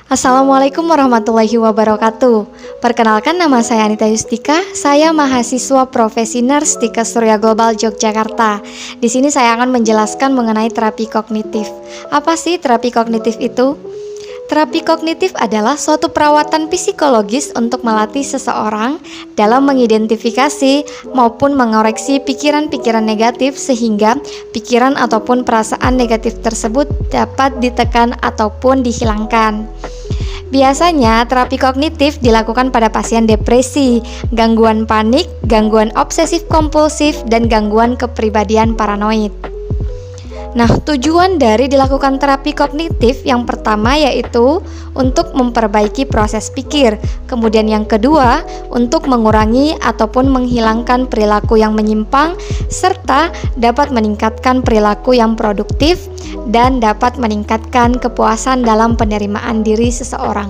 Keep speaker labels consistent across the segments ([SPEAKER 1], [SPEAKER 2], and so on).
[SPEAKER 1] Assalamualaikum warahmatullahi wabarakatuh. Perkenalkan, nama saya Anita Yustika. Saya mahasiswa profesi nurse di Surya Global Yogyakarta. Di sini saya akan menjelaskan mengenai terapi kognitif. Apa sih terapi kognitif itu? Terapi kognitif adalah suatu perawatan psikologis untuk melatih seseorang dalam mengidentifikasi maupun mengoreksi pikiran-pikiran negatif sehingga pikiran ataupun perasaan negatif tersebut dapat ditekan ataupun dihilangkan. Biasanya terapi kognitif dilakukan pada pasien depresi, gangguan panik, gangguan obsesif kompulsif, dan gangguan kepribadian paranoid. Nah, tujuan dari dilakukan terapi kognitif yang pertama yaitu untuk memperbaiki proses pikir. Kemudian yang kedua, untuk mengurangi ataupun menghilangkan perilaku yang menyimpang serta dapat meningkatkan perilaku yang produktif dan dapat meningkatkan kepuasan dalam penerimaan diri seseorang.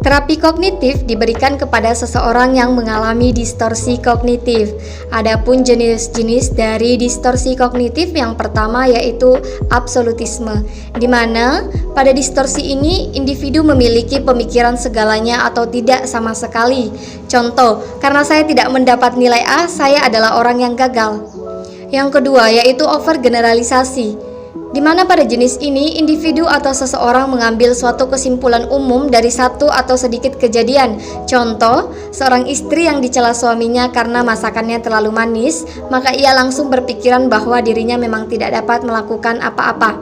[SPEAKER 1] Terapi kognitif diberikan kepada seseorang yang mengalami distorsi kognitif. Adapun jenis-jenis dari distorsi kognitif yang pertama yaitu absolutisme, di mana pada distorsi ini individu memiliki pemikiran segalanya atau tidak sama sekali. Contoh, karena saya tidak mendapat nilai A, saya adalah orang yang gagal. Yang kedua yaitu overgeneralisasi, di mana pada jenis ini individu atau seseorang mengambil suatu kesimpulan umum dari satu atau sedikit kejadian. Contoh, seorang istri yang dicela suaminya karena masakannya terlalu manis, maka ia langsung berpikiran bahwa dirinya memang tidak dapat melakukan apa-apa.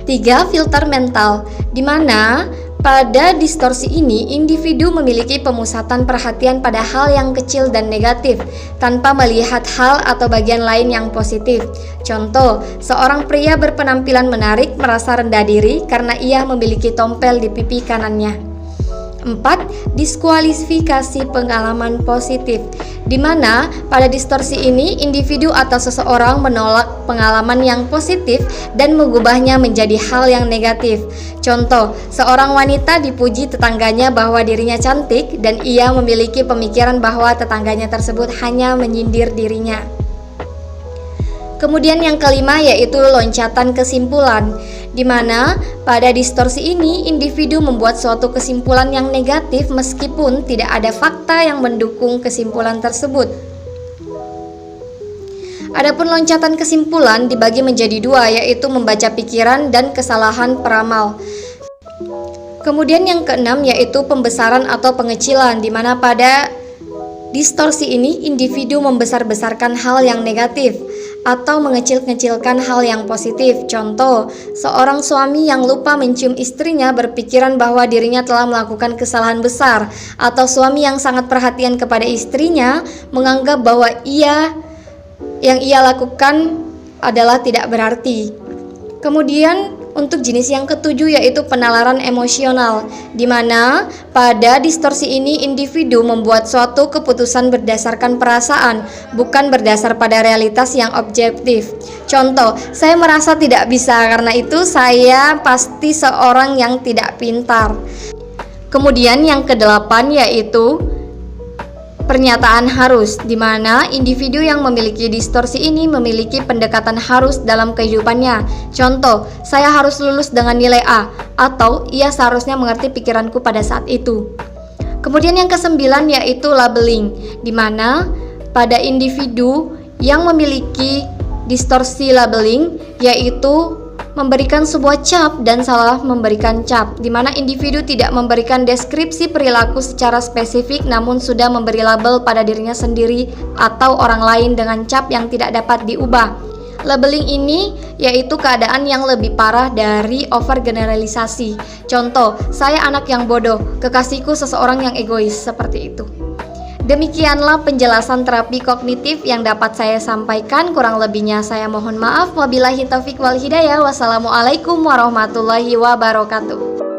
[SPEAKER 1] 3. Filter mental, di mana pada distorsi ini, individu memiliki pemusatan perhatian pada hal yang kecil dan negatif, tanpa melihat hal atau bagian lain yang positif. Contoh, seorang pria berpenampilan menarik merasa rendah diri karena ia memiliki tompel di pipi kanannya. 4. Diskualifikasi pengalaman positif, di mana pada distorsi ini individu atau seseorang menolak pengalaman yang positif dan mengubahnya menjadi hal yang negatif. Contoh, seorang wanita dipuji tetangganya bahwa dirinya cantik dan ia memiliki pemikiran bahwa tetangganya tersebut hanya menyindir dirinya. Kemudian yang kelima yaitu loncatan kesimpulan, di mana pada distorsi ini individu membuat suatu kesimpulan yang negatif meskipun tidak ada fakta yang mendukung kesimpulan tersebut. Adapun loncatan kesimpulan dibagi menjadi dua, yaitu membaca pikiran dan kesalahan peramal. Kemudian yang keenam yaitu pembesaran atau pengecilan, di mana pada distorsi ini individu membesar-besarkan hal yang negatif atau mengecil-ngecilkan hal yang positif. Contoh, seorang suami yang lupa mencium istrinya berpikiran bahwa dirinya telah melakukan kesalahan besar, atau suami yang sangat perhatian kepada istrinya menganggap bahwa yang ia lakukan adalah tidak berarti. Kemudian untuk jenis yang ketujuh yaitu penalaran emosional, di mana pada distorsi ini individu membuat suatu keputusan berdasarkan perasaan, bukan berdasar pada realitas yang objektif. Contoh, saya merasa tidak bisa, karena itu saya pasti seorang yang tidak pintar. Kemudian yang kedelapan yaitu pernyataan harus, di mana individu yang memiliki distorsi ini memiliki pendekatan harus dalam kehidupannya. Contoh, saya harus lulus dengan nilai A, atau ia seharusnya mengerti pikiranku pada saat itu. Kemudian yang kesembilan yaitu labeling, di mana pada individu yang memiliki distorsi labeling yaitu memberikan sebuah cap dan salah memberikan cap, di mana individu tidak memberikan deskripsi perilaku secara spesifik namun sudah memberi label pada dirinya sendiri atau orang lain dengan cap yang tidak dapat diubah. Labeling ini yaitu keadaan yang lebih parah dari overgeneralisasi. Contoh, saya anak yang bodoh, kekasihku seseorang yang egois, seperti itu. Demikianlah penjelasan terapi kognitif yang dapat saya sampaikan. Kurang lebihnya saya mohon maaf. Wabillahi taufiq wal hidayah. Wassalamualaikum warahmatullahi wabarakatuh.